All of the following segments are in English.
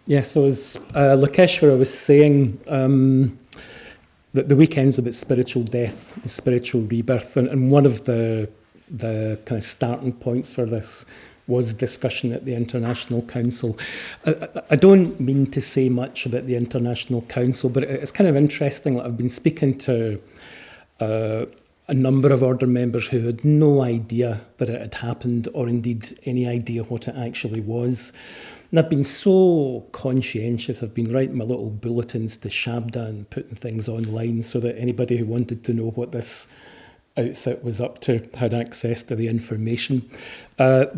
Yeah, so as Lokeshwara was saying, that the weekend's about spiritual death and spiritual rebirth, and one of the kind of starting points for this was discussion at the International Council. I don't mean to say much about the International Council, but it's kind of interesting. Like, I've been speaking to a number of order members who had no idea that it had happened, or indeed any idea what it actually was. And I've been so conscientious. I've been writing my little bulletins to Shabda and putting things online so that anybody who wanted to know what this outfit was up to had access to the information. So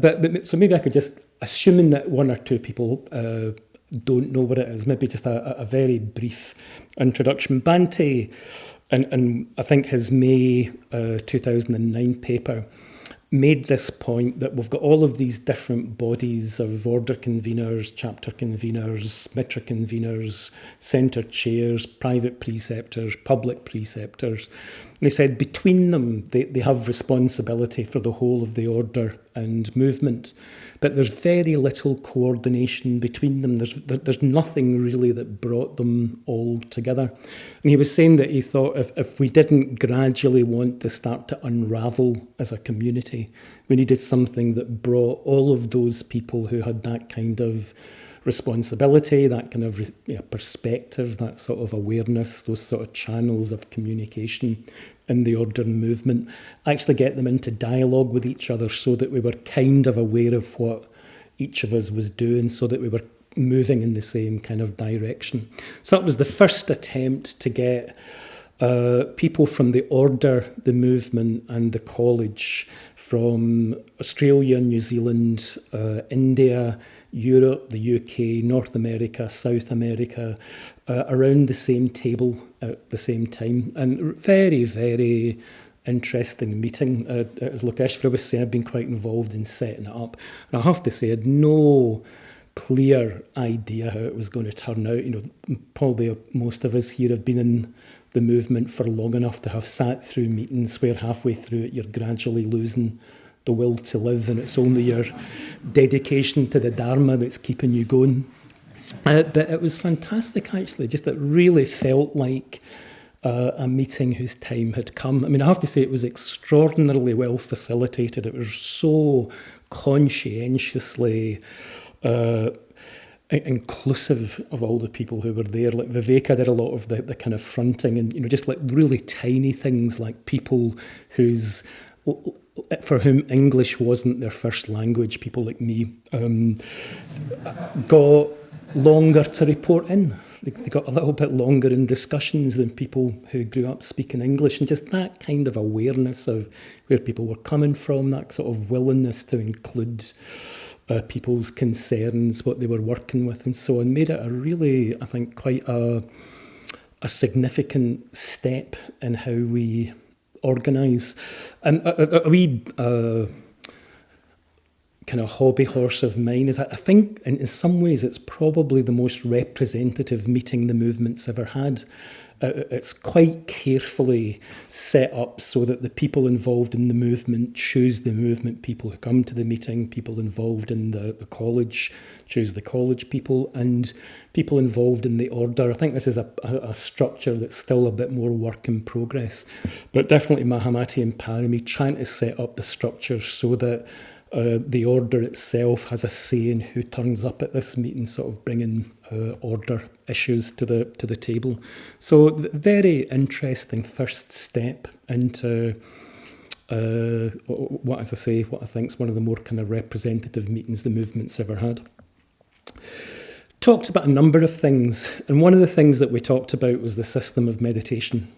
maybe I could just, assuming that one or two people don't know what it is, maybe just a very brief introduction. Bhante, and I think his May 2009 paper, made this point that we've got all of these different bodies of order conveners, chapter conveners, mitra conveners, centre chairs, private preceptors, public preceptors. And he said between them, they have responsibility for the whole of the order and movement. But there's very little coordination between them. There's nothing really that brought them all together. And he was saying that he thought if we didn't gradually want to start to unravel as a community, we needed something that brought all of those people who had that kind of responsibility, that kind of perspective, that sort of awareness, those sort of channels of communication in the order and movement, actually get them into dialogue with each other so that we were kind of aware of what each of us was doing, so that we were moving in the same kind of direction. So that was the first attempt to get people from the order, the movement and the college from Australia, New Zealand, India, Europe, the UK, North America, South America, around the same table at the same time. And very, very interesting meeting. As Lokeshwara was saying, I've been quite involved in setting it up. And I have to say, I had no clear idea how it was going to turn out. You know, probably most of us here have been in the movement for long enough to have sat through meetings where halfway through it you're gradually losing the will to live, and it's only your dedication to the Dharma that's keeping you going. But it was fantastic, actually. Just it really felt like a meeting whose time had come. I mean, I have to say it was extraordinarily well facilitated. It was so conscientiously inclusive of all the people who were there. Like Viveka did a lot of the kind of fronting, and just like really tiny things like people for whom English wasn't their first language, people like me, got longer to report in. They got a little bit longer in discussions than people who grew up speaking English, and just that kind of awareness of where people were coming from, that sort of willingness to include people's concerns, what they were working with and so on, made it a really, I think, quite a significant step in how we organise. And a wee kind of hobby horse of mine is I think in some ways it's probably the most representative meeting the movement's ever had. It's quite carefully set up so that the people involved in the movement choose the movement people who come to the meeting, people involved in the college choose the college people, and people involved in the order. I think this is a structure that's still a bit more work in progress, but definitely Mahamati and Parami trying to set up the structure so that the order itself has a say in who turns up at this meeting, sort of bringing order issues to the table. So very interesting first step into what I think is one of the more kind of representative meetings the movement's ever had. Talked about a number of things, and one of the things that we talked about was the system of meditation.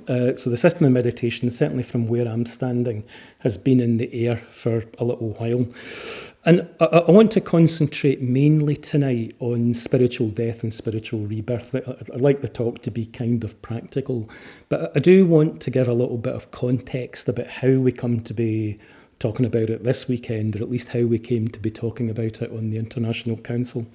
So the system of meditation, certainly from where I'm standing, has been in the air for a little while. And I want to concentrate mainly tonight on spiritual death and spiritual rebirth. I'd like the talk to be kind of practical, but I do want to give a little bit of context about how we come to be talking about it this weekend, or at least how we came to be talking about it on the International Council.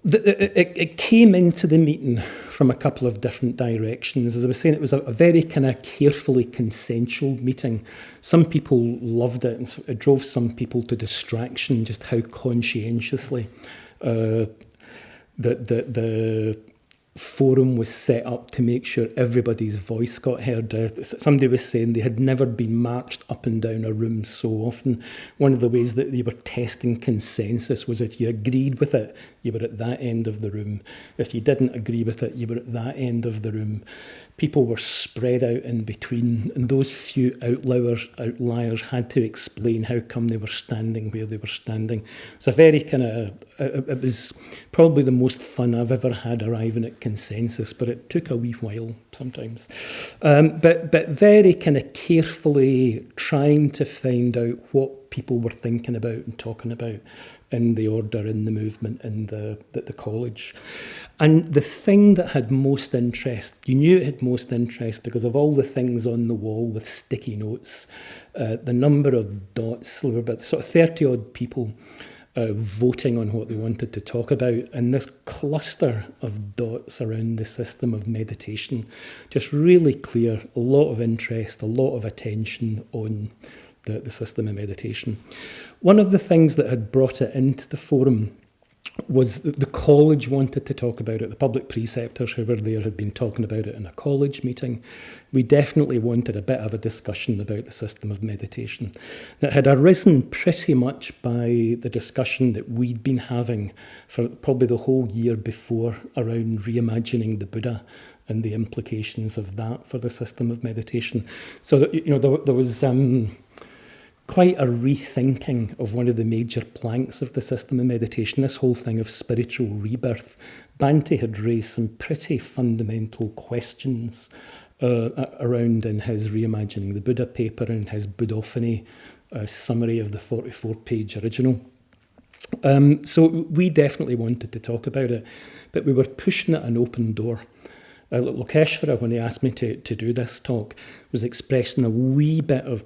It came into the meeting from a couple of different directions. As I was saying, it was a very kind of carefully consensual meeting. Some people loved it, and it drove some people to distraction, just how conscientiously the forum was set up to make sure everybody's voice got heard. Somebody was saying they had never been marched up and down a room so often. One of the ways that they were testing consensus was if you agreed with it, you were at that end of the room. If you didn't agree with it, you were at that end of the room. People were spread out in between, and those few outliers had to explain how come they were standing where they were standing. It's a very kind of, it was probably the most fun I've ever had arriving at consensus, but it took a wee while sometimes. But very kind of carefully trying to find out what people were thinking about and talking about in the order, in the movement, in the college. And the thing that had most interest, you knew it had most interest because of all the things on the wall with sticky notes, the number of dots, there were about sort of 30 odd people voting on what they wanted to talk about, and this cluster of dots around the system of meditation, just really clear, a lot of interest, a lot of attention on the system of meditation. One of the things that had brought it into the forum was that the college wanted to talk about it. The public preceptors who were there had been talking about it in a college meeting. We definitely wanted a bit of a discussion about the system of meditation. It had arisen pretty much by the discussion that we'd been having for probably the whole year before around reimagining the Buddha and the implications of that for the system of meditation. So, there was quite a rethinking of one of the major planks of the system of meditation, this whole thing of spiritual rebirth. Bhante had raised some pretty fundamental questions around in his Reimagining the Buddha paper and his Buddhophony summary of the 44-page original. So we definitely wanted to talk about it, but we were pushing at an open door. Lokeshvara, when he asked me to do this talk, was expressing a wee bit of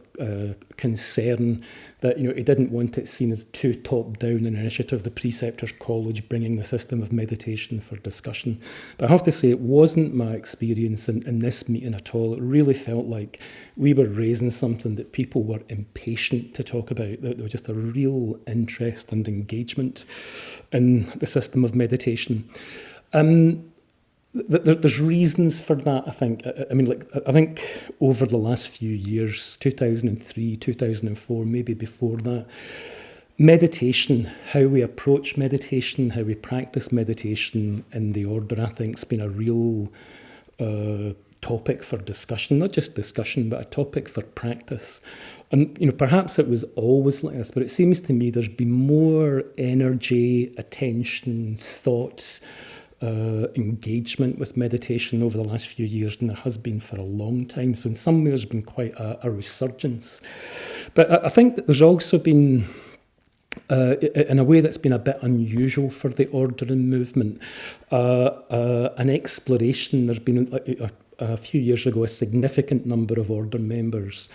concern that he didn't want it seen as too top-down an initiative, the Preceptors College bringing the system of meditation for discussion. But I have to say, it wasn't my experience in this meeting at all. It really felt like we were raising something that people were impatient to talk about. There was just a real interest and engagement in the system of meditation. There's reasons for that, I think. I think over the last few years, 2003, 2004, maybe before that, meditation, how we approach meditation, how we practice meditation in the order, I think, has been a real topic for discussion, not just discussion, but a topic for practice. And, perhaps it was always like this, but it seems to me there's been more energy, attention, thoughts, engagement with meditation over the last few years than there has been for a long time. So in some ways there's been quite a resurgence. But I think that there's also been, in a way that's been a bit unusual for the order and movement, an exploration. There's been a few years ago a significant number of order members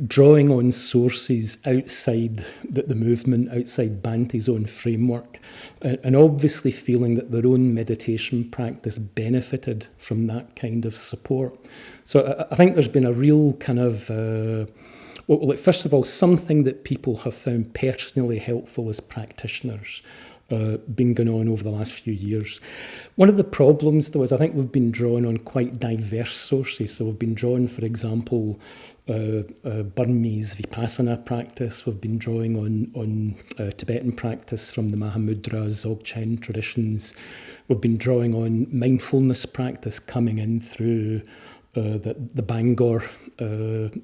drawing on sources outside the movement, outside Bhante's own framework, and obviously feeling that their own meditation practice benefited from that kind of support. So I think there's been a real kind of, first of all, something that people have found personally helpful as practitioners been going on over the last few years. One of the problems, though, is I think we've been drawing on quite diverse sources. So we've been drawing, for example, Burmese Vipassana practice. We've been drawing on Tibetan practice from the Mahamudra, Dzogchen traditions. We've been drawing on mindfulness practice coming in through the Bangor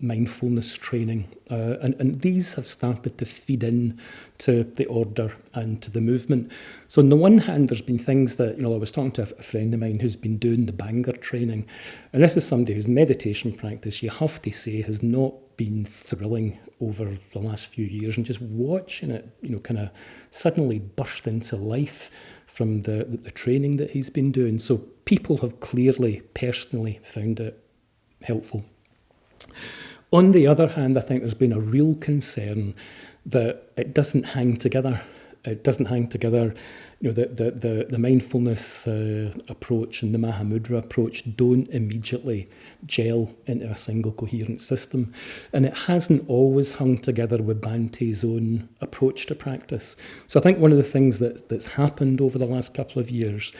mindfulness training. And these have started to feed in to the order and to the movement. So on the one hand, there's been things that, I was talking to a friend of mine who's been doing the Bangor training. And this is somebody whose meditation practice, you have to say, has not been thrilling over the last few years. And just watching it, kind of suddenly burst into life from the training that he's been doing. So people have clearly, personally found it helpful. On the other hand, I think there's been a real concern that it doesn't hang together. It doesn't hang together. The mindfulness approach and the Mahamudra approach don't immediately gel into a single coherent system. And it hasn't always hung together with Bante's own approach to practice. So I think one of the things that's happened over the last couple of years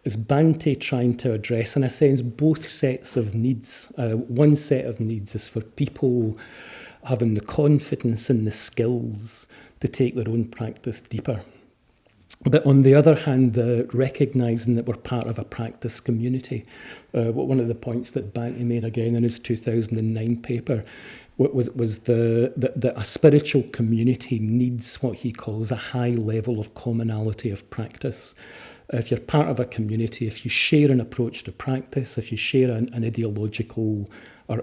is Bante trying to address, in a sense, both sets of needs. One set of needs is for people having the confidence and the skills to take their own practice deeper. But on the other hand, recognising that we're part of a practice community. One of the points that Bante made again in his 2009 paper was that a spiritual community needs what he calls a high level of commonality of practice. If you're part of a community, if you share an approach to practice, if you share an ideological or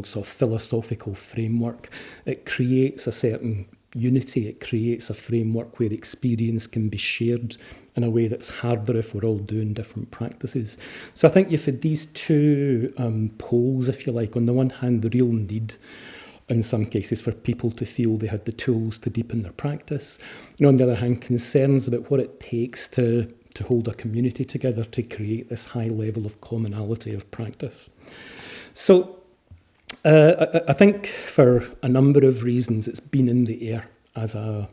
sort of philosophical framework, it creates a certain unity. It creates a framework where experience can be shared in a way that's harder if we're all doing different practices. So I think you've had these two poles, if you like. On the one hand, the real need, in some cases, for people to feel they had the tools to deepen their practice. And on the other hand, concerns about what it takes to hold a community together to create this high level of commonality of practice. So I think for a number of reasons it's been in the air as a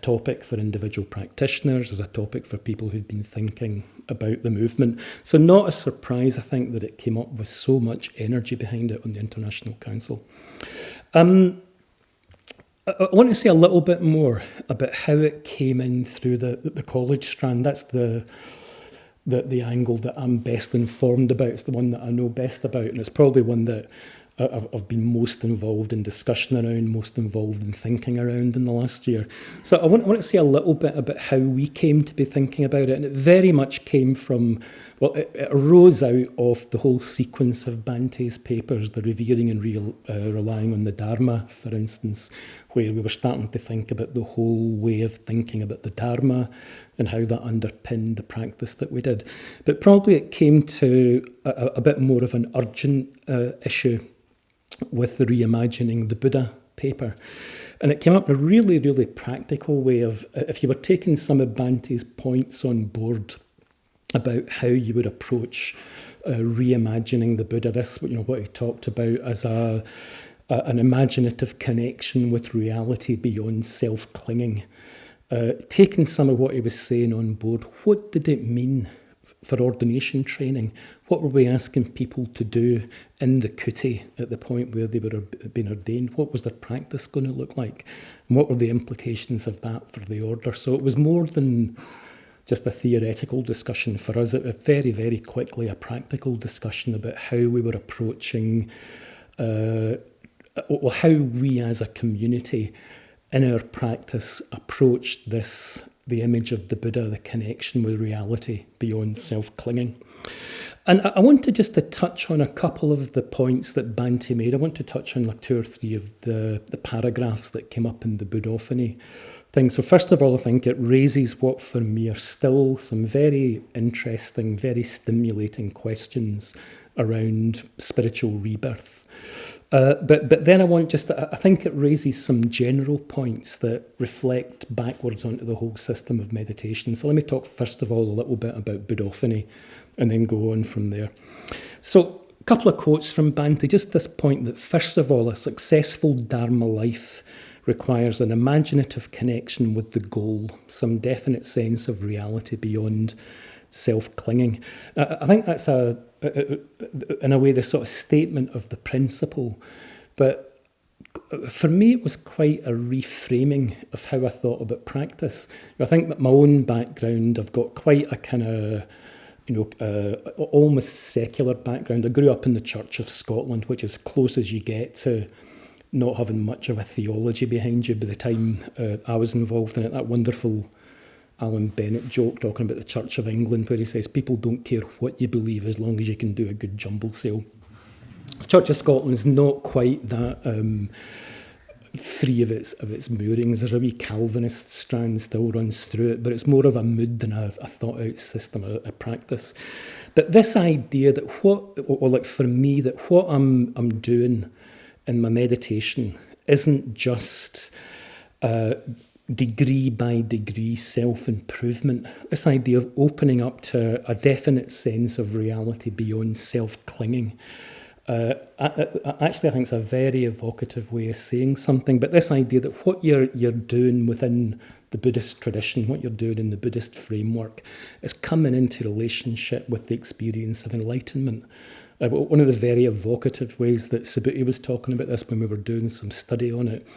topic for individual practitioners, as a topic for people who've been thinking about the movement. So not a surprise, I think, that it came up with so much energy behind it on the International Council. I want to say a little bit more about how it came in through the college strand. That's the angle that I'm best informed about. It's the one that I know best about, and it's probably one that I've been most involved in discussion around, most involved in thinking around in the last year. So I want to say a little bit about how we came to be thinking about it, and it very much came from, well, it arose out of the whole sequence of Bante's papers, the revering and relying on the Dharma, for instance, where we were starting to think about the whole way of thinking about the Dharma and how that underpinned the practice that we did. But probably it came to a bit more of an urgent issue with the Reimagining the Buddha paper. And it came up in a really, really practical way of, if you were taking some of Bante's points on board about how you would approach reimagining the Buddha, this, what he talked about as an imaginative connection with reality beyond self-clinging. Taking some of what he was saying on board, what did it mean for ordination training? What were we asking people to do in the kuti at the point where they were being ordained? What was their practice going to look like? And what were the implications of that for the order? So it was more than just a theoretical discussion for us. It was very, very quickly a practical discussion about how we were approaching, how we as a community in our practice approached the image of the Buddha, the connection with reality beyond self-clinging. And I want to just to touch on a couple of the points that Bante made. I want to touch on like 2 or 3 of the paragraphs that came up in the Buddhophony thing. So first of all, I think it raises what for me are still some very interesting, very stimulating questions around spiritual rebirth. But then I think it raises some general points that reflect backwards onto the whole system of meditation. So let me talk first of all a little bit about Buddhophony and then go on from there. So a couple of quotes from Bante, just this point that first of all, a successful Dharma life requires an imaginative connection with the goal, some definite sense of reality beyond self-clinging. I think that's in a way, the sort of statement of the principle. But for me, it was quite a reframing of how I thought about practice. I think that my own background, I've got quite a kind of, almost secular background. I grew up in the Church of Scotland, which is as close as you get to not having much of a theology behind you by the time I was involved in it. That wonderful Alan Bennett joke talking about the Church of England, where he says people don't care what you believe as long as you can do a good jumble sale. The Church of Scotland is not quite that free of its moorings. There's a wee Calvinist strand still runs through it, but it's more of a mood than a thought-out system, a practice. But this idea that for me, that what I'm doing in my meditation isn't just degree by degree self-improvement, this idea of opening up to a definite sense of reality beyond self-clinging. Actually, I think it's a very evocative way of saying something, but this idea that what you're doing within the Buddhist tradition, what you're doing in the Buddhist framework, is coming into relationship with the experience of enlightenment. One of the very evocative ways that Subhuti was talking about this when we were doing some study on it,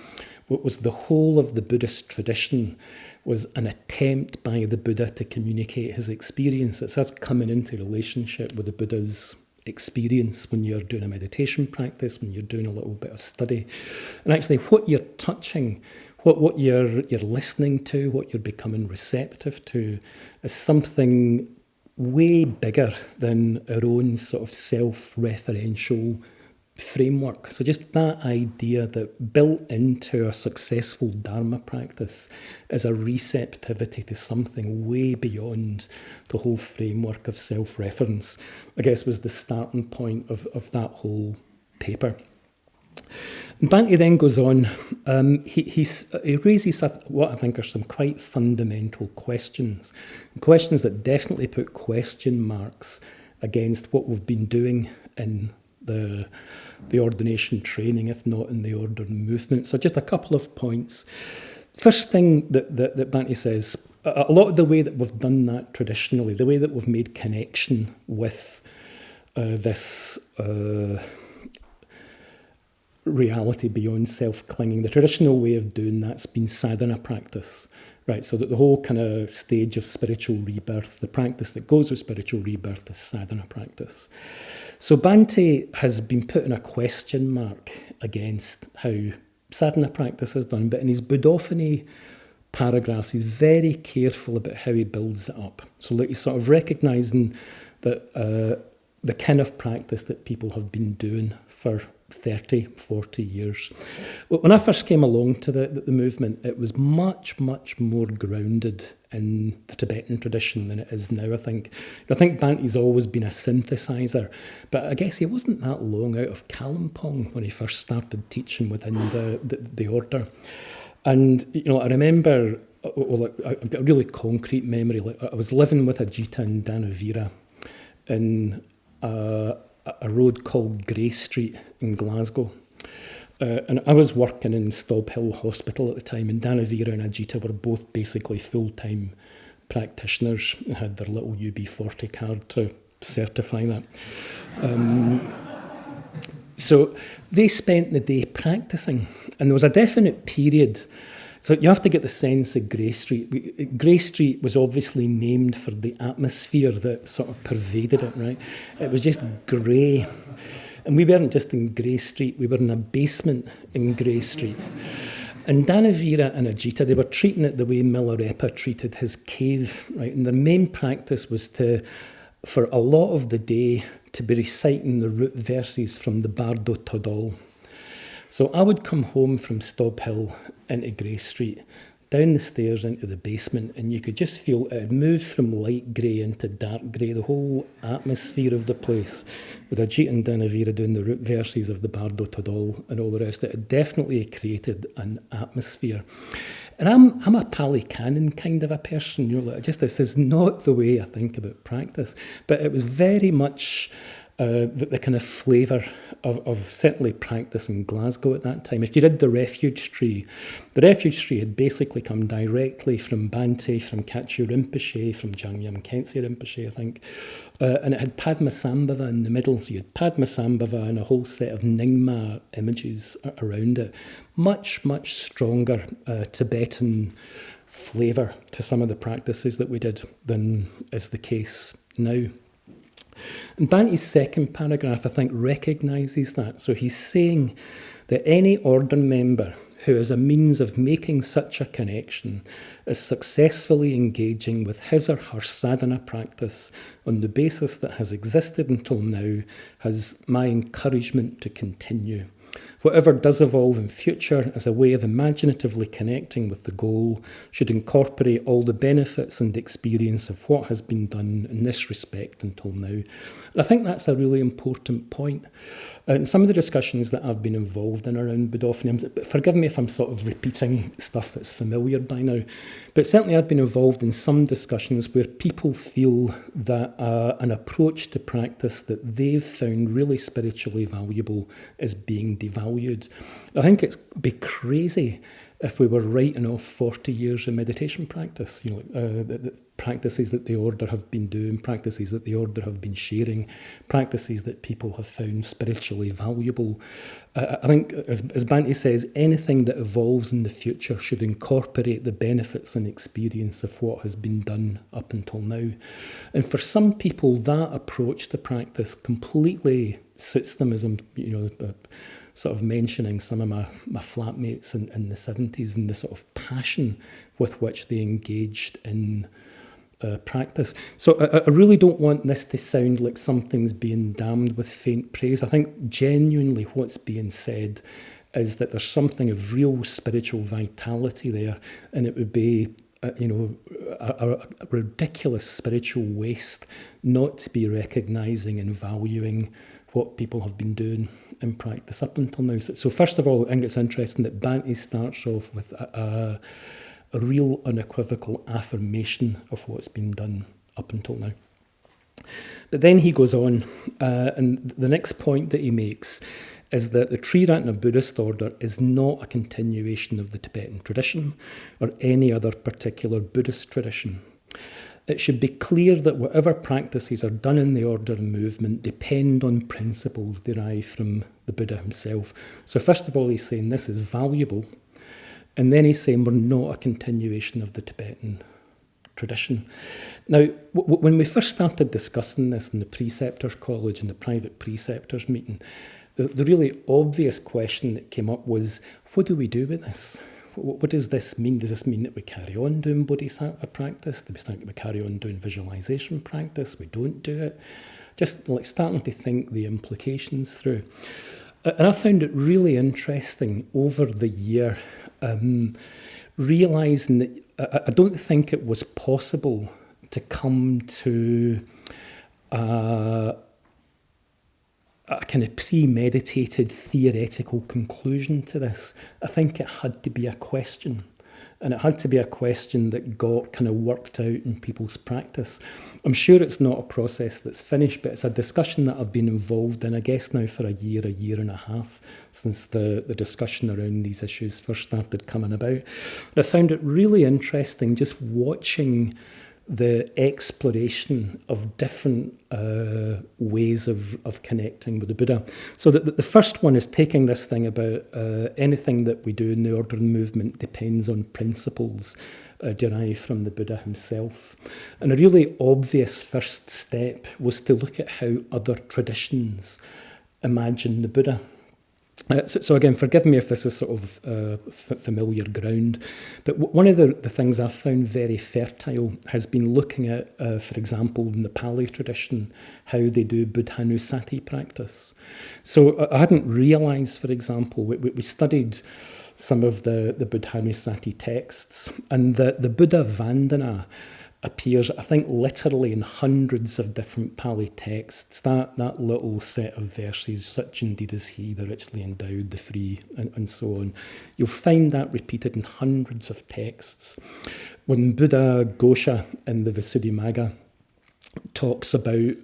what was the whole of the Buddhist tradition was an attempt by the Buddha to communicate his experience. It's us coming into relationship with the Buddha's experience when you're doing a meditation practice, when you're doing a little bit of study. And actually what you're touching, what you're listening to, what you're becoming receptive to, is something way bigger than our own sort of self-referential framework. So just that idea that built into a successful Dharma practice is a receptivity to something way beyond the whole framework of self-reference, I guess was the starting point of that whole paper. Bhante then goes on, he raises what I think are some quite fundamental questions that definitely put question marks against what we've been doing in the ordination training, if not in the order movement. So just a couple of points. First thing that Bhante says, a lot of the way that we've done that traditionally, the way that we've made connection with this reality beyond self-clinging, the traditional way of doing that's been sadhana practice, right? So that the whole kind of stage of spiritual rebirth, the practice that goes with spiritual rebirth is sadhana practice. So Bhante has been putting a question mark against how sadhana practice is done, but in his Buddhophony paragraphs, he's very careful about how he builds it up. So like he's sort of recognising that the kind of practice that people have been doing for 30, 40 years. When I first came along to the movement, it was much, much more grounded in the Tibetan tradition than it is now, I think. I think Bhante's always been a synthesizer, but I guess he wasn't that long out of Kalimpong when he first started teaching within the order. And, I remember, I've got a really concrete memory. Like I was living with a Jita in Danavira in a road called Grey Street in Glasgow. And I was working in Stob Hill Hospital at the time, and Danavira and Ajita were both basically full-time practitioners and had their little UB40 card to certify that. So they spent the day practicing, and there was a definite period. So you have to get the sense of Grey Street. Grey Street was obviously named for the atmosphere that sort of pervaded it, right? It was just grey. And we weren't just in Grey Street, we were in a basement in Grey Street. And Danavira and Ajita, they were treating it the way Milarepa treated his cave, right? And their main practice was for a lot of the day, to be reciting the root verses from the Bardo Todol. So I would come home from Stob Hill into Grey Street, down the stairs into the basement, and you could just feel it had moved from light grey into dark grey, the whole atmosphere of the place, with Ajita and Danavira doing the root verses of the Bardo Todol and all the rest. It had definitely created an atmosphere. And I'm a Pali Canon kind of a person, this is not the way I think about practice, but it was very much the kind of flavour of certainly practice in Glasgow at that time. If you did the refuge tree had basically come directly from Bhante, from Kachu Rinpoche, from Jangyam Khyentse Rinpoche, I think, and it had Padmasambhava in the middle, so you had Padmasambhava and a whole set of Nyingma images around it. Much, much stronger Tibetan flavour to some of the practices that we did than is the case now. And Bhante's second paragraph, I think, recognises that. So he's saying that any order member who has a means of making such a connection is successfully engaging with his or her sadhana practice on the basis that has existed until now has my encouragement to continue. Whatever does evolve in future as a way of imaginatively connecting with the goal should incorporate all the benefits and experience of what has been done in this respect until now. And I think that's a really important point. In some of the discussions that I've been involved in around Buddhaphony, forgive me if I'm sort of repeating stuff that's familiar by now, but certainly I've been involved in some discussions where people feel that an approach to practice that they've found really spiritually valuable is being devalued. I think it'd be crazy if we were writing off 40 years of meditation practice, the practices that the order have been doing, practices that the order have been sharing, practices that people have found spiritually valuable. I think, as Bhante says, anything that evolves in the future should incorporate the benefits and experience of what has been done up until now. And for some people, that approach to practice completely suits them, as I'm, sort of mentioning some of my flatmates in the 70s and the sort of passion with which they engaged in practice. So I really don't want this to sound like something's being damned with faint praise. I think genuinely what's being said is that there's something of real spiritual vitality there, and it would be a ridiculous spiritual waste not to be recognising and valuing what people have been doing in practice up until now. So first of all, I think it's interesting that Bhante starts off with a real unequivocal affirmation of what's been done up until now. But then he goes on, and the next point that he makes is that the Triratna Buddhist order is not a continuation of the Tibetan tradition or any other particular Buddhist tradition. It should be clear that whatever practices are done in the order and movement depend on principles derived from the Buddha himself. So first of all, he's saying this is valuable, and then he's saying we're not a continuation of the Tibetan tradition. Now, when we first started discussing this in the Preceptors College and the private preceptors meeting, the really obvious question that came up was, what do we do with this? What does this mean? Does this mean that we carry on doing bodhisattva practice? Do we think that we carry on doing visualization practice? We don't do it? Just like starting to think the implications through. And I found it really interesting over the year, realising that I don't think it was possible to come to a kind of premeditated theoretical conclusion to this. I think it had to be a question, and it had to be a question that got kind of worked out in people's practice. I'm sure it's not a process that's finished, but it's a discussion that I've been involved in, I guess now for a year and a half, since the discussion around these issues first started coming about. And I found it really interesting just watching the exploration of different ways of connecting with the Buddha. So the first one is taking this thing about anything that we do in the order and movement depends on principles derived from the Buddha himself. And a really obvious first step was to look at how other traditions imagine the Buddha. So again, forgive me if this is sort of familiar ground, but one of the things I've found very fertile has been looking at, for example, in the Pali tradition, how they do Buddhanussati practice. So I hadn't realised, for example, we studied some of the Buddhanussati texts, and the Buddha Vandana appears, I think, literally in hundreds of different Pali texts. That little set of verses, such indeed is he, the richly endowed, the free, and so on. You'll find that repeated in hundreds of texts. When Buddha Ghosha in the Visuddhimagga talks about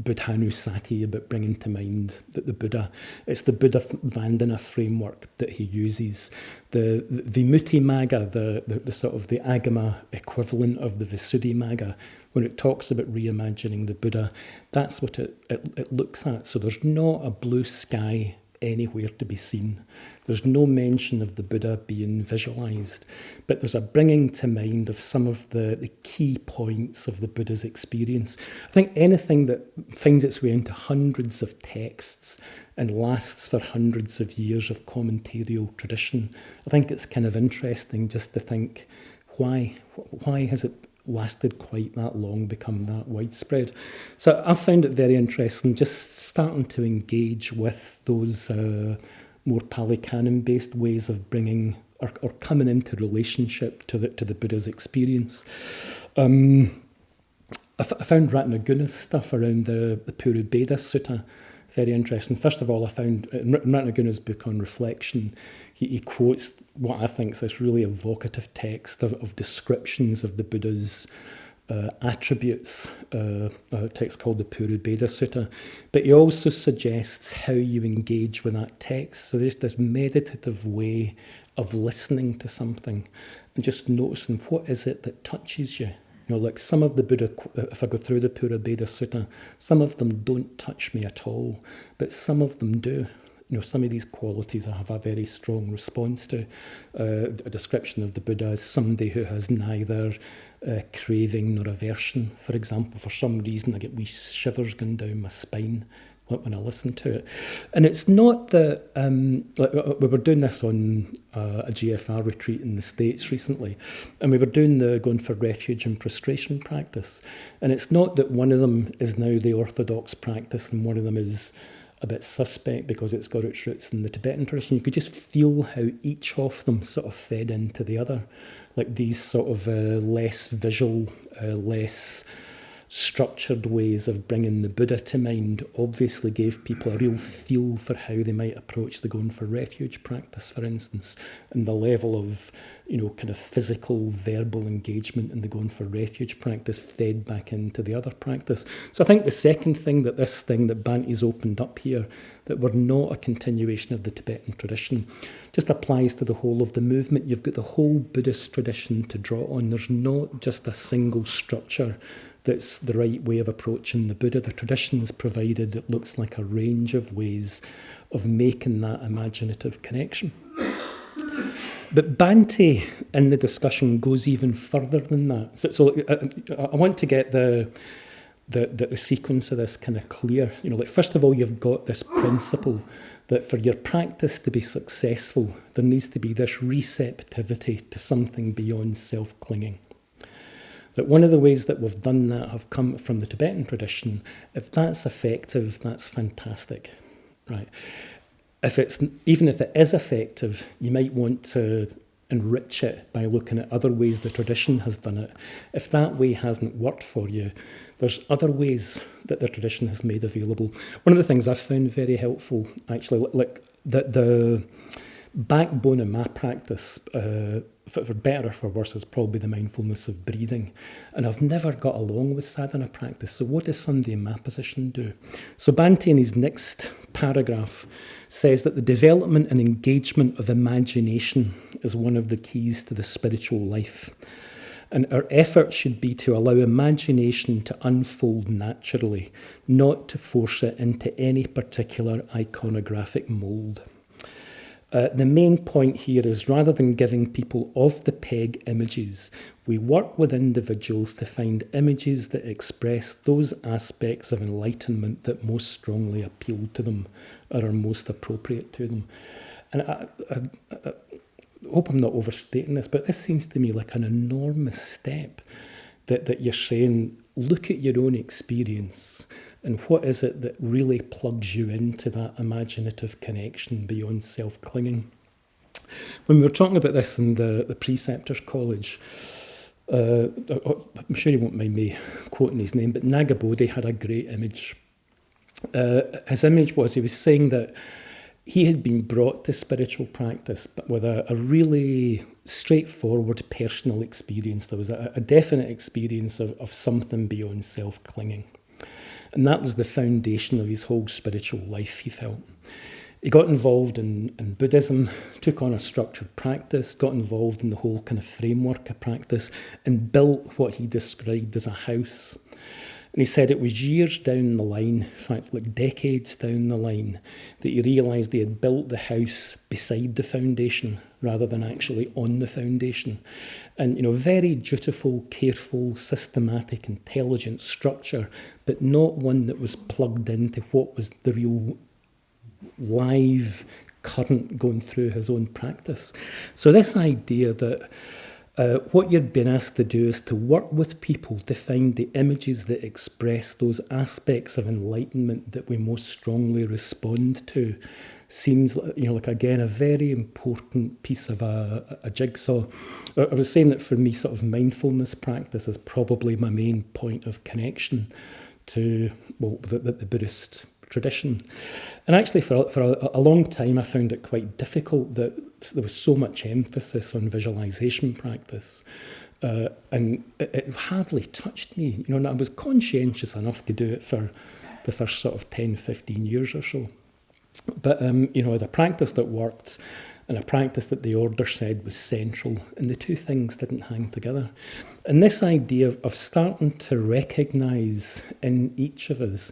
Buddhanussati, about bringing to mind that the Buddha, it's the Buddha Vandana framework that he uses. The Vimuttimagga, the sort of the Agama equivalent of the Visuddhimagga, when it talks about reimagining the Buddha, that's what it looks at. So there's not a blue sky anywhere to be seen. There's no mention of the Buddha being visualised, but there's a bringing to mind of some of the key points of the Buddha's experience. I think anything that finds its way into hundreds of texts and lasts for hundreds of years of commentarial tradition, I think it's kind of interesting just to think, why has it lasted quite that long, become that widespread? So I found it very interesting just starting to engage with those more Pali-Canon-based ways of bringing or coming into relationship to the Buddha's experience. I found Ratnaguna's stuff around the Purubeda Sutta very interesting. First of all, I found in Ratnaguna's book on reflection, he quotes what I think is this really evocative text of descriptions of the Buddha's attributes, a text called the Purubeda Sutta. But he also suggests how you engage with that text. So there's this meditative way of listening to something and just noticing what is it that touches you. You know, like some of the Buddha, if I go through the Purubeda Sutta, some of them don't touch me at all, but some of them do. You know, some of these qualities I have a very strong response to. A description of the Buddha as somebody who has neither craving nor aversion. For example, for some reason I get wee shivers going down my spine when I listen to it. And it's not that, we were doing this on a GFR retreat in the States recently, and we were doing the going for refuge and prostration practice. And it's not that one of them is now the orthodox practice and one of them is a bit suspect because it's got its roots in the Tibetan tradition. You could just feel how each of them sort of fed into the other. Like these sort of less visual, less structured ways of bringing the Buddha to mind obviously gave people a real feel for how they might approach the going for refuge practice, for instance, and the level of, you know, kind of physical, verbal engagement in the going for refuge practice fed back into the other practice. So I think the second thing that this thing that Bhante's opened up here, that we're not a continuation of the Tibetan tradition, just applies to the whole of the movement. You've got the whole Buddhist tradition to draw on. There's not just a single structure that's the right way of approaching the Buddha. The tradition has provided, it looks like a range of ways of making that imaginative connection. But Bhante in the discussion goes even further than that. So I want to get the sequence of this kind of clear. You know, like first of all, you've got this principle that for your practice to be successful, there needs to be this receptivity to something beyond self-clinging. That one of the ways that we've done that have come from the Tibetan tradition. If that's effective, that's fantastic, right? Even if it is effective, you might want to enrich it by looking at other ways the tradition has done it. If that way hasn't worked for you, there's other ways that the tradition has made available. One of the things I've found very helpful, actually, like the backbone of my practice, for better or for worse, is probably the mindfulness of breathing. And I've never got along with sadhana practice. So what does somebody in my position do? So Bhante in his next paragraph says that the development and engagement of imagination is one of the keys to the spiritual life. And our effort should be to allow imagination to unfold naturally, not to force it into any particular iconographic mould. The main point here is rather than giving people off-the-peg images, we work with individuals to find images that express those aspects of enlightenment that most strongly appeal to them or are most appropriate to them. And I hope I'm not overstating this, but this seems to me like an enormous step that you're saying, look at your own experience and what is it that really plugs you into that imaginative connection beyond self-clinging. When we were talking about this in the Preceptors College, I'm sure you won't mind me quoting his name, but Nagabodhi had a great image. His image was, he was saying that he had been brought to spiritual practice but with a really straightforward personal experience. There was a definite experience of something beyond self-clinging. And that was the foundation of his whole spiritual life, he felt. He got involved in Buddhism, took on a structured practice, got involved in the whole kind of framework of practice, and built what he described as a house. And he said it was years down the line, in fact, like decades down the line, that he realised he had built the house beside the foundation rather than actually on the foundation. And, you know, very dutiful, careful, systematic, intelligent structure, but not one that was plugged into what was the real live current going through his own practice. So this idea that what you're being asked to do is to work with people to find the images that express those aspects of enlightenment that we most strongly respond to. Seems, like, again, a very important piece of a jigsaw. I was saying that for me, sort of mindfulness practice is probably my main point of connection to, the Buddhist tradition. And actually, for a long time, I found it quite difficult that there was so much emphasis on visualization practice. And it hardly touched me. And I was conscientious enough to do it for the first sort of 10, 15 years or so. But, the practice that worked and a practice that the order said was central, and the two things didn't hang together. And this idea of starting to recognise in each of us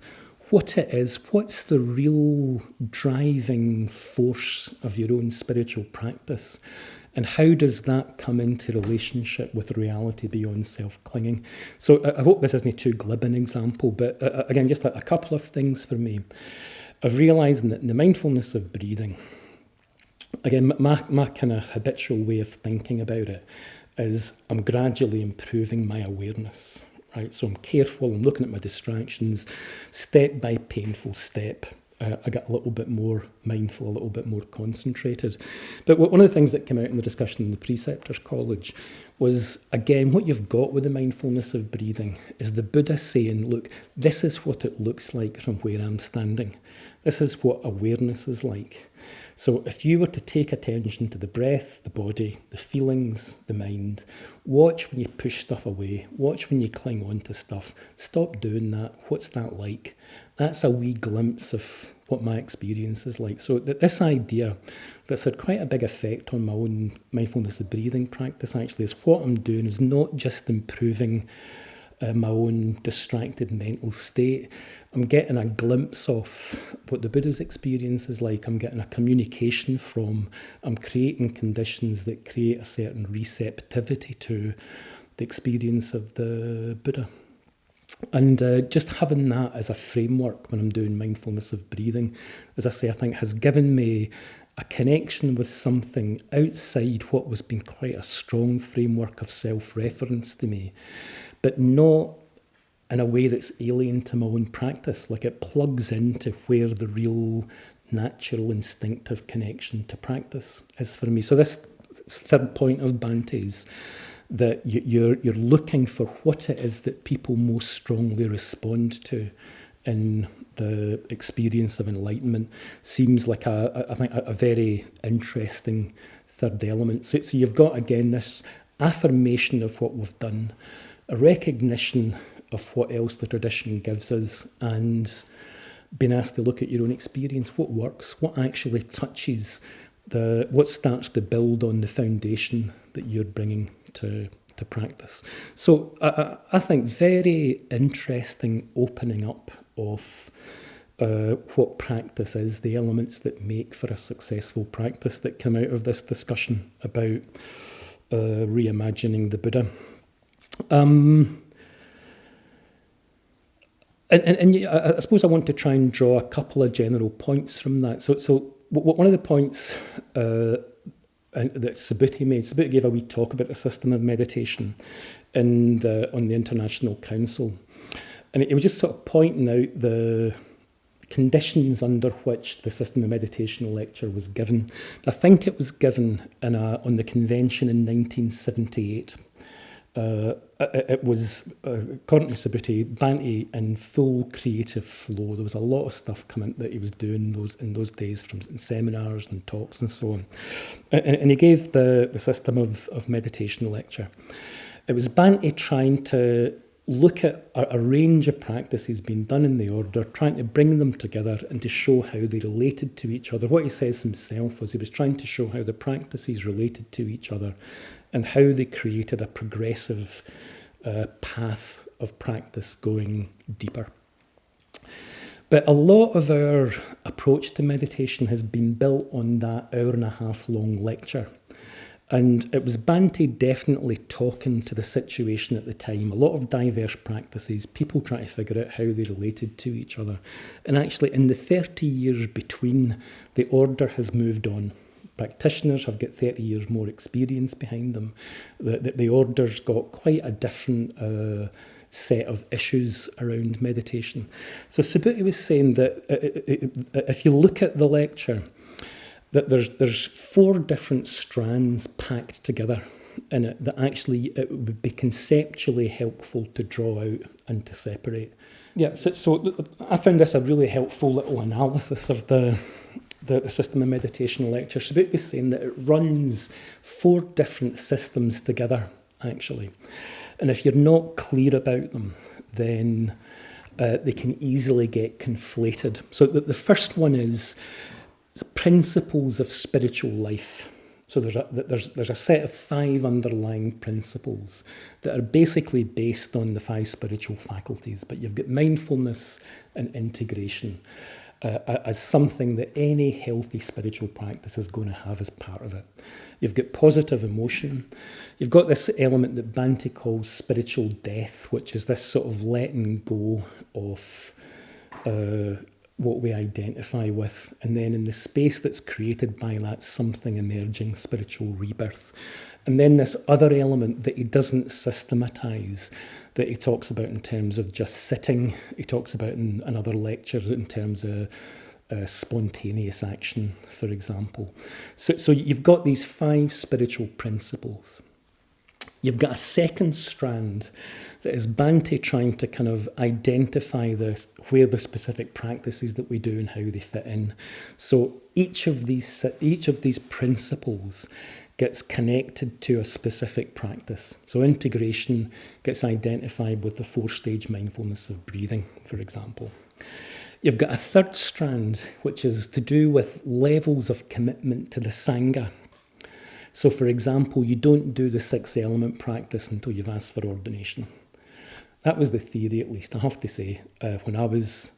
what it is, what's the real driving force of your own spiritual practice, and how does that come into relationship with reality beyond self-clinging? So I hope this isn't too glib an example, but again, just a couple of things for me. Of realising that in the mindfulness of breathing, again, my kind of habitual way of thinking about it is I'm gradually improving my awareness, right? So I'm careful, I'm looking at my distractions, step by painful step. I get a little bit more mindful, a little bit more concentrated. But one of the things that came out in the discussion in the Preceptors College was, again, what you've got with the mindfulness of breathing is the Buddha saying, look, this is what it looks like from where I'm standing. This is what awareness is like. So if you were to take attention to the breath, the body, the feelings, the mind, watch when you push stuff away, watch when you cling on to stuff, stop doing that. What's that like? That's a wee glimpse of what my experience is like. So this idea that's had quite a big effect on my own mindfulness of breathing practice actually is what I'm doing is not just improving my own distracted mental state. I'm getting a glimpse of what the Buddha's experience is like. I'm getting a communication from. I'm creating conditions that create a certain receptivity to the experience of the Buddha. And just having that as a framework when I'm doing mindfulness of breathing, as I say, I think has given me a connection with something outside what was been quite a strong framework of self-reference to me, but not in a way that's alien to my own practice. Like it plugs into where the real natural instinctive connection to practice is for me. So this third point of Bhante is that you're looking for what it is that people most strongly respond to in the experience of enlightenment. Seems like I think a very interesting third element. So you've got, again, this affirmation of what we've done, a recognition of what else the tradition gives us, and being asked to look at your own experience, what works, what actually touches what starts to build on the foundation that you're bringing to practice. So I think very interesting opening up of what practice is, the elements that make for a successful practice that come out of this discussion about reimagining the Buddha. And I suppose I want to try and draw a couple of general points from that. So one of the points that Subhuti made, Subhuti gave a wee talk about the system of meditation on the International Council. And it was just sort of pointing out the conditions under which the system of meditation lecture was given. I think it was given on the convention in 1978. It was, according to Subhuti, Bhante in full creative flow. There was a lot of stuff coming that he was doing in those days, from seminars and talks and so on. And he gave the system of meditation lecture. It was Bhante trying to look at a range of practices being done in the order, trying to bring them together and to show how they related to each other. What he says himself was he was trying to show how the practices related to each other and how they created a progressive path of practice going deeper. But a lot of our approach to meditation has been built on that hour-and-a-half long lecture. And it was Bhante definitely talking to the situation at the time. A lot of diverse practices, people trying to figure out how they related to each other. And actually, in the 30 years between, the order has moved on. practitioners have got 30 years more experience behind them. The order's got quite a different set of issues around meditation. So Subhuti was saying that if you look at the lecture, that there's 4 different strands packed together in it that actually it would be conceptually helpful to draw out and to separate. Yeah, so I found this a really helpful little analysis of the system of meditation lecture. Subhuti was saying that it runs 4 different systems together, actually. And if you're not clear about them, then they can easily get conflated. So the first one is principles of spiritual life. So there's a set of 5 underlying principles that are basically based on the 5 spiritual faculties, but you've got mindfulness and integration as something that any healthy spiritual practice is going to have as part of it. You've got positive emotion. You've got this element that Bhante calls spiritual death, which is this sort of letting go of what we identify with, and then in the space that's created by that, something emerging, spiritual rebirth. And then this other element that he doesn't systematise, that he talks about in terms of just sitting. He talks about in another lecture in terms of spontaneous action, for example. So you've got these 5 spiritual principles. You've got a second strand that is Bhante trying to kind of identify where the specific practices that we do and how they fit in. So each of these principles gets connected to a specific practice. So integration gets identified with the 4-stage mindfulness of breathing, for example. You've got a third strand, which is to do with levels of commitment to the Sangha. So, for example, you don't do the 6-element practice until you've asked for ordination. That was the theory, at least. I have to say, when I was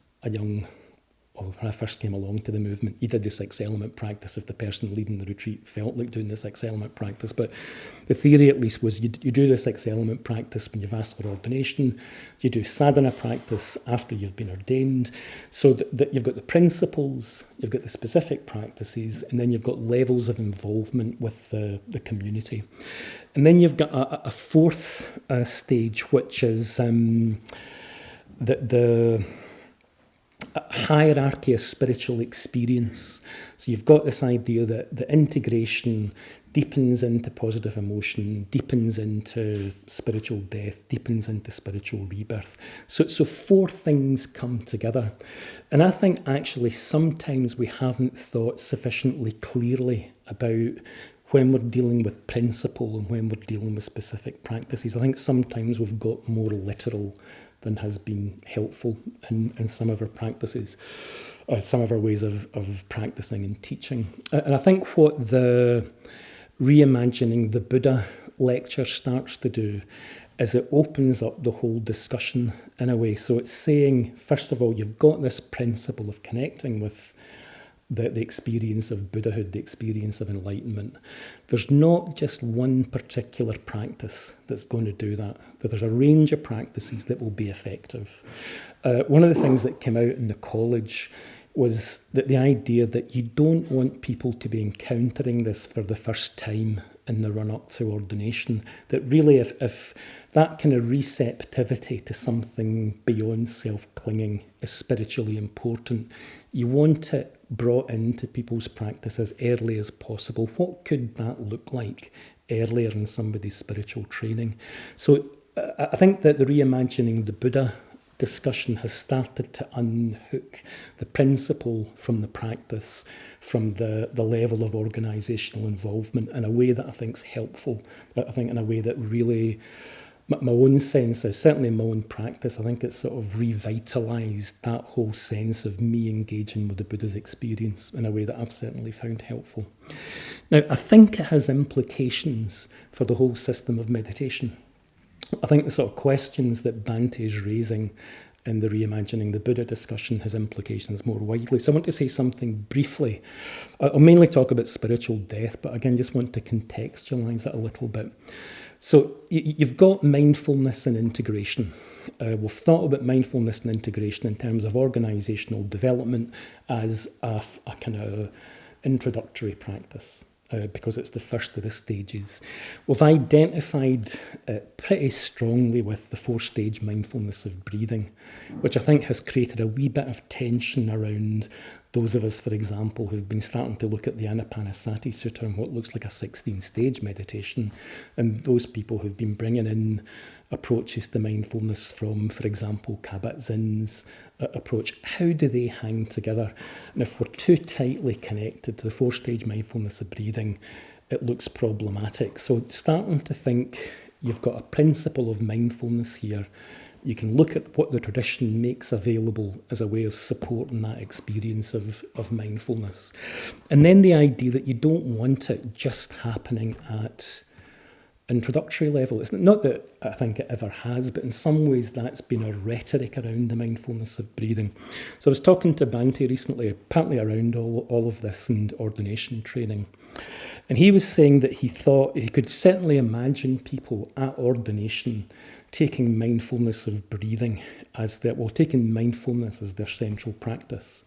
when I first came along to the movement, you did the 6-element practice if the person leading the retreat felt like doing the 6-element practice. But the theory, at least, was you do the 6-element practice when you've asked for ordination. You do sadhana practice after you've been ordained. So that you've got the principles, you've got the specific practices, and then you've got levels of involvement with the community. And then you've got a 4th stage, which is the hierarchy of spiritual experience. So you've got this idea that the integration deepens into positive emotion, deepens into spiritual death, deepens into spiritual rebirth. So 4 things come together. And I think actually sometimes we haven't thought sufficiently clearly about when we're dealing with principle and when we're dealing with specific practices. I think sometimes we've got more literal than has been helpful in some of our practices, or some of our ways of practicing and teaching. And I think what the Reimagining the Buddha lecture starts to do is it opens up the whole discussion in a way. So it's saying, first of all, you've got this principle of connecting with the experience of Buddhahood, the experience of enlightenment. There's not just one particular practice that's going to do that. There's a range of practices that will be effective. One of the things that came out in the college was that the idea that you don't want people to be encountering this for the first time in the run-up to ordination, that really if that kind of receptivity to something beyond self-clinging is spiritually important, you want it brought into people's practice as early as possible. What could that look like earlier in somebody's spiritual training? So I think that the Reimagining the Buddha discussion has started to unhook the principle from the practice, from the level of organisational involvement in a way that I think is helpful. I think in a way that really, my own sense is, certainly in my own practice, I think it's sort of revitalised that whole sense of me engaging with the Buddha's experience in a way that I've certainly found helpful. Now, I think it has implications for the whole system of meditation. I think the sort of questions that Bhante is raising in the Reimagining the Buddha discussion has implications more widely. So I want to say something briefly. I'll mainly talk about spiritual death, but again, just want to contextualise it a little bit. So you've got mindfulness and integration. We've thought about mindfulness and integration in terms of organisational development as a kind of introductory practice. because it's the first of the stages. We've identified it pretty strongly with the 4-stage mindfulness of breathing, which I think has created a wee bit of tension around those of us, for example, who've been starting to look at the Anapanasati Sutta and what looks like a 16-stage meditation, and those people who've been bringing in approaches to mindfulness from, for example, Kabat-Zinn's approach. How do they hang together? And if we're too tightly connected to the 4-stage mindfulness of breathing, it looks problematic. So starting to think you've got a principle of mindfulness here, you can look at what the tradition makes available as a way of supporting that experience of mindfulness. And then the idea that you don't want it just happening at introductory level. It's not that I think it ever has, but in some ways that's been a rhetoric around the mindfulness of breathing. So I was talking to Bhante recently, apparently around all of this and ordination training. And he was saying that he thought he could certainly imagine people at ordination taking mindfulness of breathing taking mindfulness as their central practice.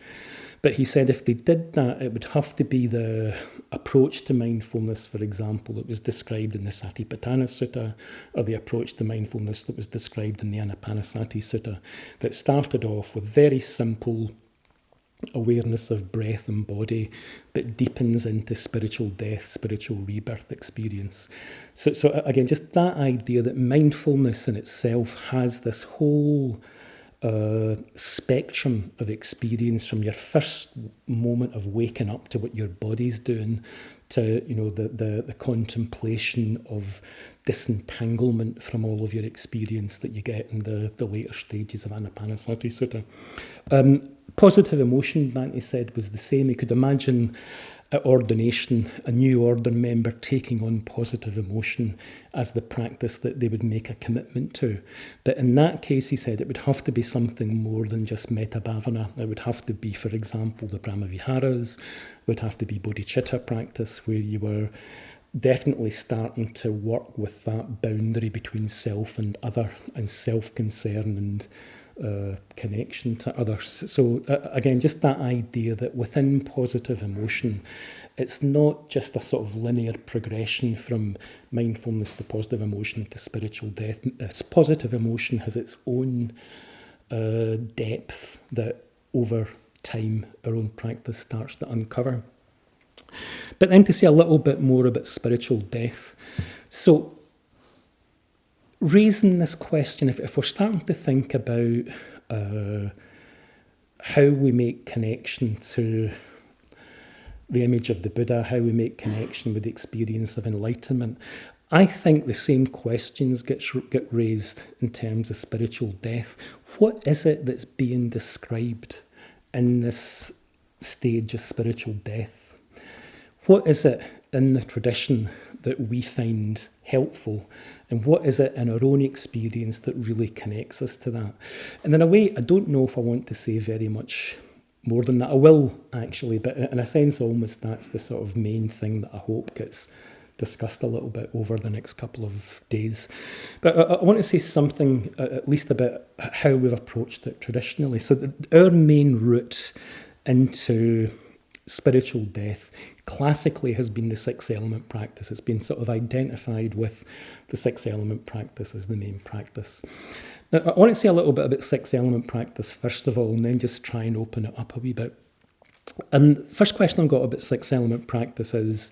But he said if they did that, it would have to be the approach to mindfulness, for example, that was described in the Satipatthana Sutta, or the approach to mindfulness that was described in the Anapanasati Sutta, that started off with very simple awareness of breath and body, but deepens into spiritual death, spiritual rebirth experience. So again, just that idea that mindfulness in itself has this whole spectrum of experience, from your first moment of waking up to what your body's doing, to the contemplation of disentanglement from all of your experience that you get in the later stages of Anapanasati Sutta. Positive emotion, Bhante said, was the same. You could imagine at ordination a new order member taking on positive emotion as the practice that they would make a commitment to. But in that case, he said, it would have to be something more than just metta bhavana. It would have to be, for example, the Brahmaviharas, would have to be bodhicitta practice, where you were definitely starting to work with that boundary between self and other, and self-concern and connection to others. So again, just that idea that within positive emotion, it's not just a sort of linear progression from mindfulness to positive emotion to spiritual death. Positive emotion has its own depth that over time our own practice starts to uncover. But then to say a little bit more about spiritual death. So raising this question, if we're starting to think about how we make connection to the image of the Buddha, how we make connection with the experience of enlightenment, I think the same questions get raised in terms of spiritual death. What is it that's being described in this stage of spiritual death? What is it in the tradition that we find helpful, and what is it in our own experience that really connects us to that? And in a way, I don't know if I want to say very much more than that. I will, actually, but in a sense, almost that's the sort of main thing that I hope gets discussed a little bit over the next couple of days. But I want to say something at least about how we've approached it traditionally. So our main route into spiritual death classically has been the 6-element practice. It's been sort of identified with the 6-element practice as the main practice. Now, I want to say a little bit about 6-element practice first of all, and then just try and open it up a wee bit. And the first question I've got about 6-element practice is,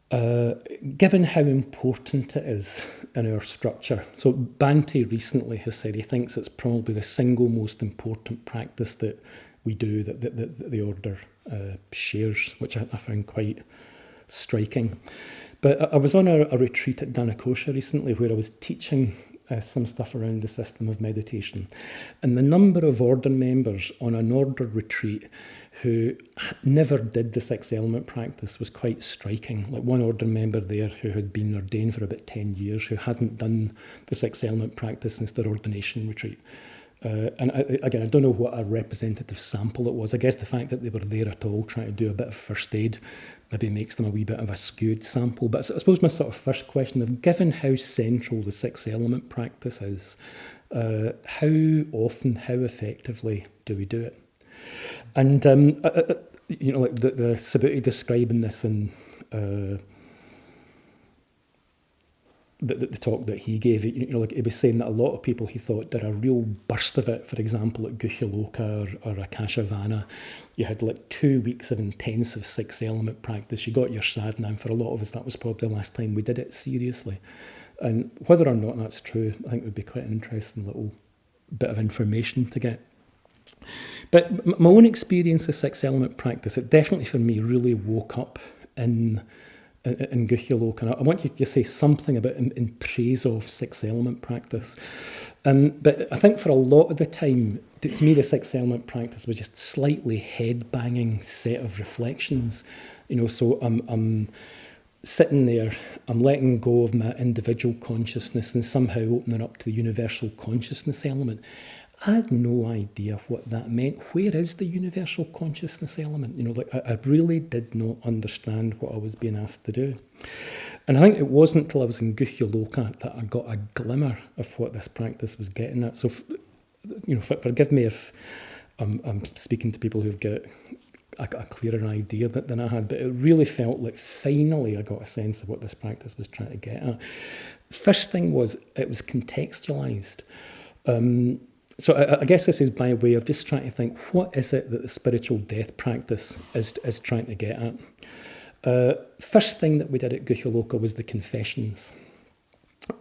given how important it is in our structure. So Bhante recently has said he thinks it's probably the single most important practice that we do, that the order shares, which I found quite striking. But I was on a retreat at Dhanakosha recently where I was teaching some stuff around the system of meditation. And the number of order members on an order retreat who never did the 6-element practice was quite striking. Like one order member there who had been ordained for about 10 years, who hadn't done the 6-element practice since their ordination retreat. And again, I don't know what a representative sample it was. I guess the fact that they were there at all trying to do a bit of first aid maybe makes them a wee bit of a skewed sample. But I suppose my sort of first question of, given how central the 6-element practice is, how often, how effectively do we do it? And, like the Subhuti describing this in the talk that he gave, like he was saying that a lot of people he thought did a real burst of it. For example, at Guhyaloka or Akashavana, you had like 2 weeks of intensive 6 element practice. You got your sadhana, and for a lot of us, that was probably the last time we did it seriously. And whether or not that's true, I think would be quite an interesting little bit of information to get. But my own experience of 6 element practice, it definitely for me really woke up in Guhyaloka. And I want you to say something about in praise of 6 element practice. But I think for a lot of the time, to me, the 6 element practice was just slightly head-banging set of reflections. So I'm sitting there, I'm letting go of my individual consciousness and somehow opening up to the universal consciousness element. I had no idea what that meant. Where is the universal consciousness element? I really did not understand what I was being asked to do. And I think it wasn't until I was in Guhyaloka that I got a glimmer of what this practice was getting at. So, forgive me if I'm speaking to people who've got a clearer idea than I had, but it really felt like finally I got a sense of what this practice was trying to get at. First thing was, it was contextualised. So I guess this is by way of just trying to think, what is it that the spiritual death practice is trying to get at? First thing that we did at Guhyaloka was the confessions.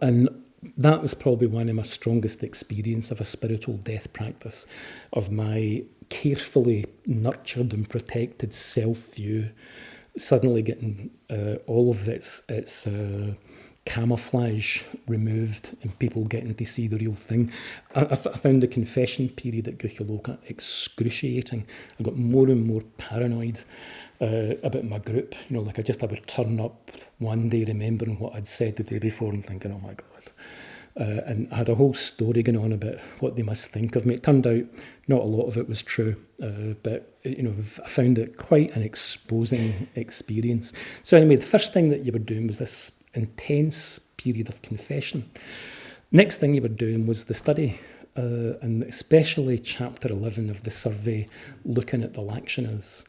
And that was probably one of my strongest experience of a spiritual death practice, of my carefully nurtured and protected self-view suddenly getting all of its camouflage removed and people getting to see the real thing. I found the confession period at Guhyaloka excruciating. I got more and more paranoid about my group. I would turn up one day remembering what I'd said the day before and thinking, oh my God. And I had a whole story going on about what they must think of me. It turned out not a lot of it was true, but I found it quite an exposing experience. So anyway, the first thing that you were doing was this intense period of confession. Next thing you were doing was the study, and especially chapter 11 of the survey, looking at the lakshanas.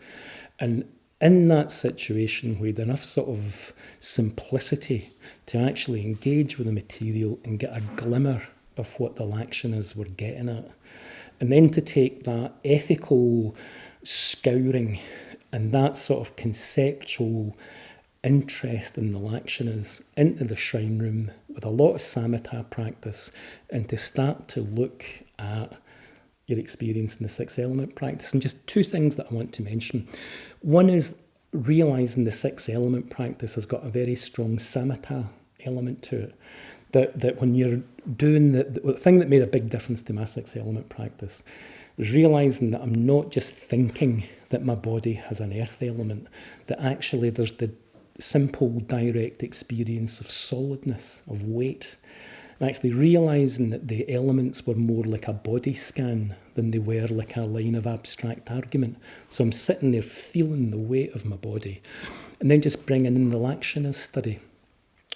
And in that situation, we had enough sort of simplicity to actually engage with the material and get a glimmer of what the lakshanas were getting at. And then to take that ethical scouring and that sort of conceptual interest in the lakshanas into the shrine room with a lot of samatha practice, and to start to look at your experience in the 6 element practice. And just 2 things that I want to mention. One is realising the 6 element practice has got a very strong samatha element to it. That when you're doing the thing that made a big difference to my 6 element practice was realising that I'm not just thinking that my body has an earth element, that actually there's the simple, direct experience of solidness, of weight. And actually realising that the elements were more like a body scan than they were like a line of abstract argument. So I'm sitting there feeling the weight of my body. And then just bringing in the Lakshana study.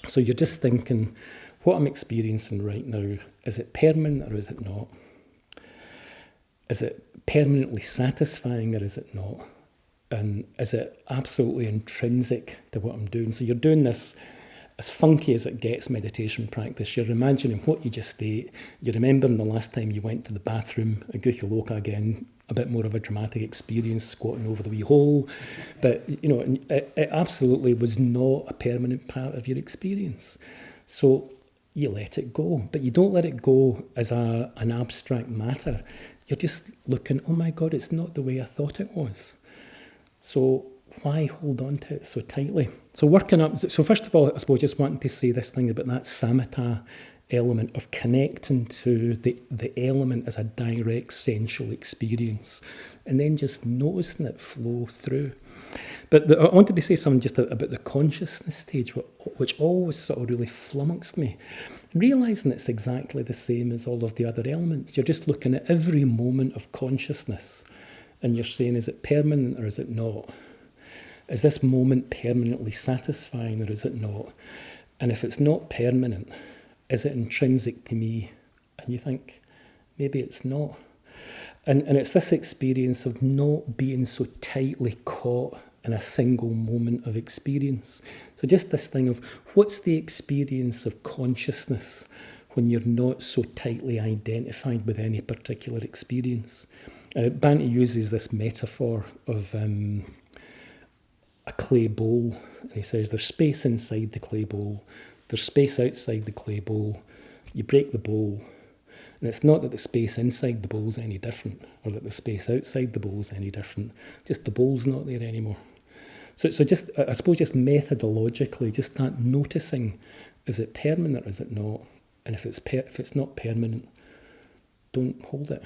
So you're just thinking, what I'm experiencing right now, is it permanent or is it not? Is it permanently satisfying or is it not? And is it absolutely intrinsic to what I'm doing? So you're doing this, as funky as it gets, meditation practice. You're imagining what you just ate. You're remembering the last time you went to the bathroom at Guhyaloka, again, a bit more of a dramatic experience, squatting over the wee hole. But, it absolutely was not a permanent part of your experience. So you let it go. But you don't let it go as an abstract matter. You're just looking, oh my God, it's not the way I thought it was. So why hold on to it so tightly? So first of all, I suppose just wanting to say this thing about that samatha element of connecting to the element as a direct sensual experience, and then just noticing it flow through. But I wanted to say something just about the consciousness stage, which always sort of really flummoxed me. Realising it's exactly the same as all of the other elements. You're just looking at every moment of consciousness, and you're saying, is it permanent or is it not? Is this moment permanently satisfying or is it not? And if it's not permanent, is it intrinsic to me? And you think, maybe it's not. And it's this experience of not being so tightly caught in a single moment of experience. So just this thing of what's the experience of consciousness when you're not so tightly identified with any particular experience. Bhante uses this metaphor of a clay bowl. And he says there's space inside the clay bowl, there's space outside the clay bowl. You break the bowl, and it's not that the space inside the bowl is any different, or that the space outside the bowl is any different, just the bowl's not there anymore. So just, I suppose, just methodologically, just that noticing, is it permanent or is it not? And if it's not permanent, don't hold it.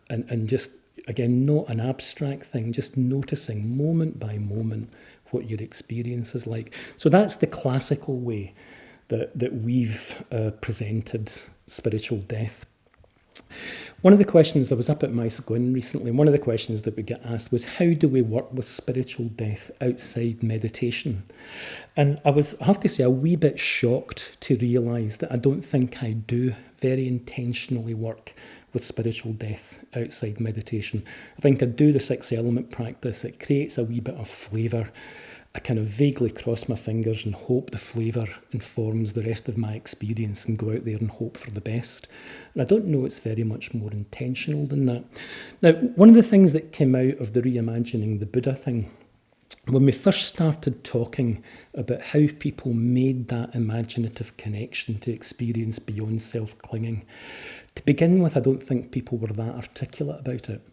And just, again, not an abstract thing, just noticing moment by moment what your experience is like. So that's the classical way that we've presented spiritual death. One of the questions, I was up at Maes Gwyn recently, one of the questions that we get asked was, how do we work with spiritual death outside meditation? And I have to say, a wee bit shocked to realise that I don't think I do very intentionally work with spiritual death outside meditation. I think I do the 6 element practice. It creates a wee bit of flavour. I kind of vaguely cross my fingers and hope the flavour informs the rest of my experience and go out there and hope for the best. And I don't know it's very much more intentional than that. Now, one of the things that came out of the reimagining the Buddha thing, when we first started talking about how people made that imaginative connection to experience beyond self-clinging, to begin with, I don't think people were that articulate about it.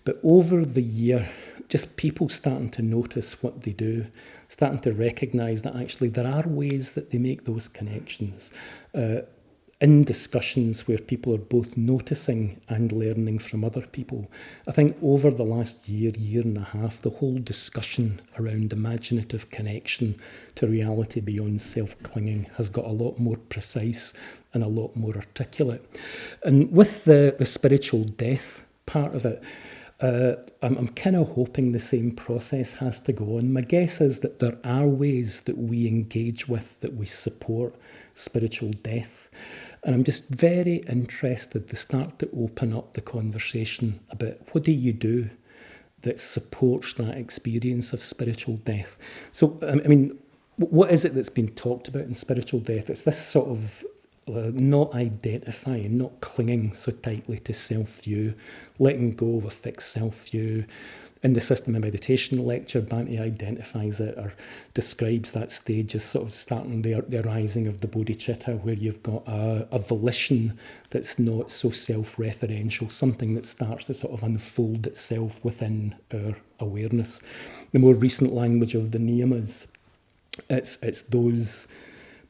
But over the year, just people starting to notice what they do, starting to recognise that actually there are ways that they make those connections. In discussions where people are both noticing and learning from other people. I think over the last year and a half, the whole discussion around imaginative connection to reality beyond self-clinging has got a lot more precise and a lot more articulate. And with the spiritual death part of it, I'm kind of hoping the same process has to go on. My guess is that there are ways that we engage with, that we support spiritual death. And I'm just very interested to start to open up the conversation about what do you do that supports that experience of spiritual death. So, I mean, what is it that's been talked about in spiritual death? It's this sort of not identifying, not clinging so tightly to self-view, letting go of a fixed self-view. In the System of Meditation lecture, Bhante identifies it or describes that stage as sort of starting the arising of the bodhicitta, where you've got a volition that's not so self-referential, something that starts to sort of unfold itself within our awareness. The more recent language of the niyamas, it's those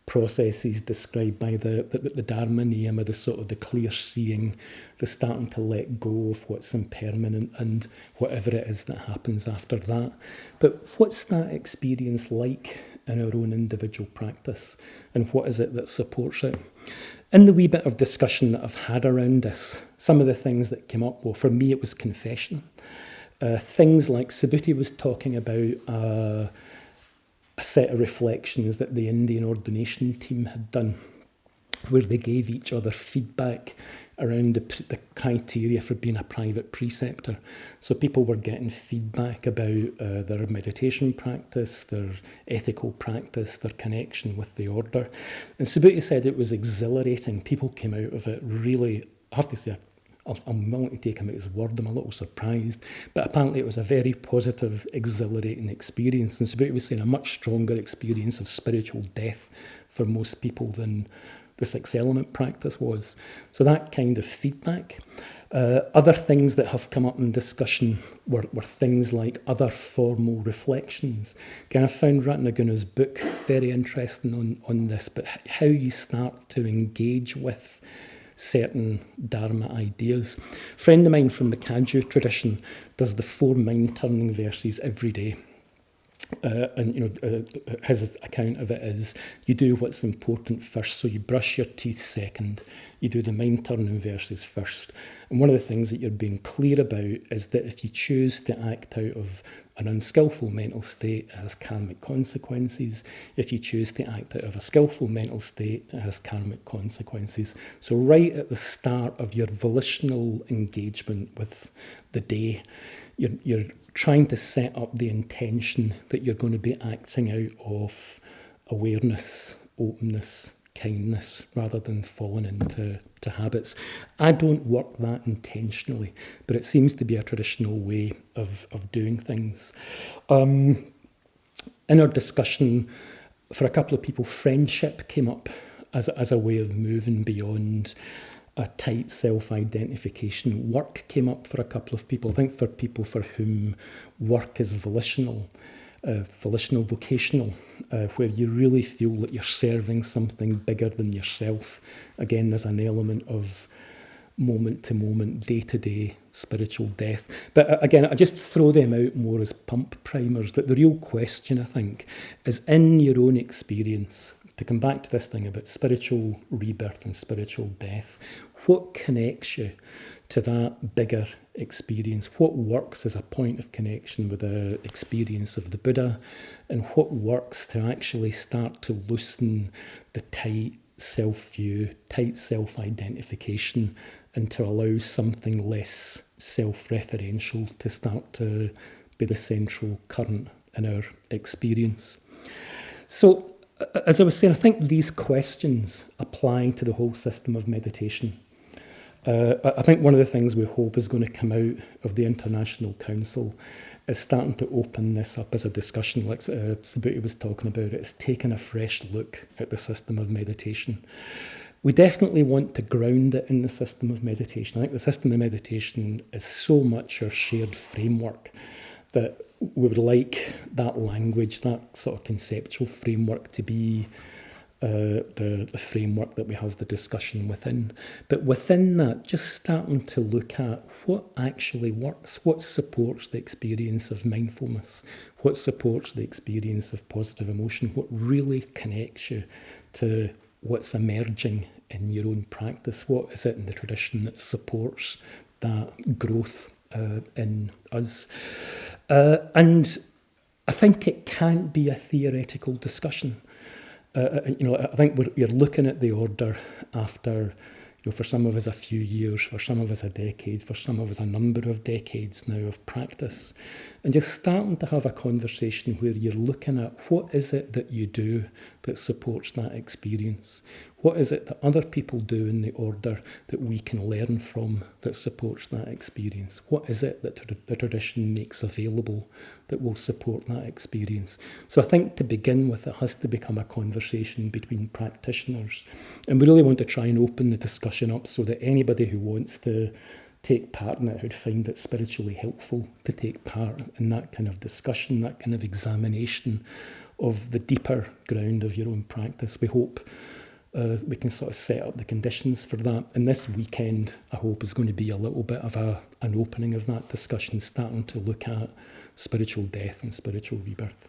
processes described by the Dharma niyama, the sort of the clear seeing, the starting to let go of what's impermanent and whatever it is that happens after that. But what's that experience like in our own individual practice, and what is it that supports it? In the wee bit of discussion that I've had around this, some of the things that came up, well, for me it was confession. Things like Subhuti was talking about a set of reflections that the Indian ordination team had done, where they gave each other feedback around the criteria for being a private preceptor. So people were getting feedback about their meditation practice, their ethical practice, their connection with the order. And Subhuti said it was exhilarating. People came out of it really, I have to say, I'm willing to take him at his word, I'm a little surprised, but apparently it was a very positive, exhilarating experience. And Subhuti was saying a much stronger experience of spiritual death for most people than the 6 element practice was. So that kind of feedback. Other things that have come up in discussion were things like other formal reflections. Again, I found Ratanaguna's book very interesting on this, but how you start to engage with certain Dharma ideas. A friend of mine from the Kagyu tradition does the 4 mind-turning verses every day. His account of it is you do what's important first. So you brush your teeth second, you do the mind-turning verses first. And one of the things that you're being clear about is that if you choose to act out of an unskillful mental state, it has karmic consequences. If you choose to act out of a skillful mental state, it has karmic consequences. So right at the start of your volitional engagement with the day, you're trying to set up the intention that you're going to be acting out of awareness, openness, kindness, rather than falling into habits. I don't work that intentionally, but it seems to be a traditional way of doing things. In our discussion, for a couple of people, friendship came up as a way of moving beyond a tight self-identification. Work came up for a couple of people. I think for people for whom work is volitional, vocational, where you really feel that you're serving something bigger than yourself. Again, there's an element of moment-to-moment, day-to-day spiritual death. But again, I just throw them out more as pump primers, that the real question, I think, is in your own experience, to come back to this thing about spiritual rebirth and spiritual death, what connects you to that bigger experience? What works as a point of connection with the experience of the Buddha? And what works to actually start to loosen the tight self-view, tight self-identification, and to allow something less self-referential to start to be the central current in our experience? So, as I was saying, I think these questions apply to the whole system of meditation. I think one of the things we hope is going to come out of the International Council is starting to open this up as a discussion, like Subhuti was talking about. It's taking a fresh look at the system of meditation. We definitely want to ground it in the system of meditation. I think the system of meditation is so much our shared framework that we would like that language, that sort of conceptual framework to be the framework that we have the discussion within. But within that, just starting to look at what actually works, what supports the experience of mindfulness, what supports the experience of positive emotion, what really connects you to what's emerging in your own practice, what is it in the tradition that supports that growth in us. And I think it can't be a theoretical discussion. I think you're looking at the order after, for some of us a few years, for some of us a decade, for some of us a number of decades now of practice, and just starting to have a conversation where you're looking at what is it that you do that supports that experience? What is it that other people do in the order that we can learn from that supports that experience? What is it that the tradition makes available that will support that experience? So I think to begin with, it has to become a conversation between practitioners. And we really want to try and open the discussion up so that anybody who wants to take part in it would find it spiritually helpful to take part in that kind of discussion, that kind of examination of the deeper ground of your own practice. We hope we can sort of set up the conditions for that. And this weekend, I hope, is going to be a little bit of an opening of that discussion, starting to look at spiritual death and spiritual rebirth.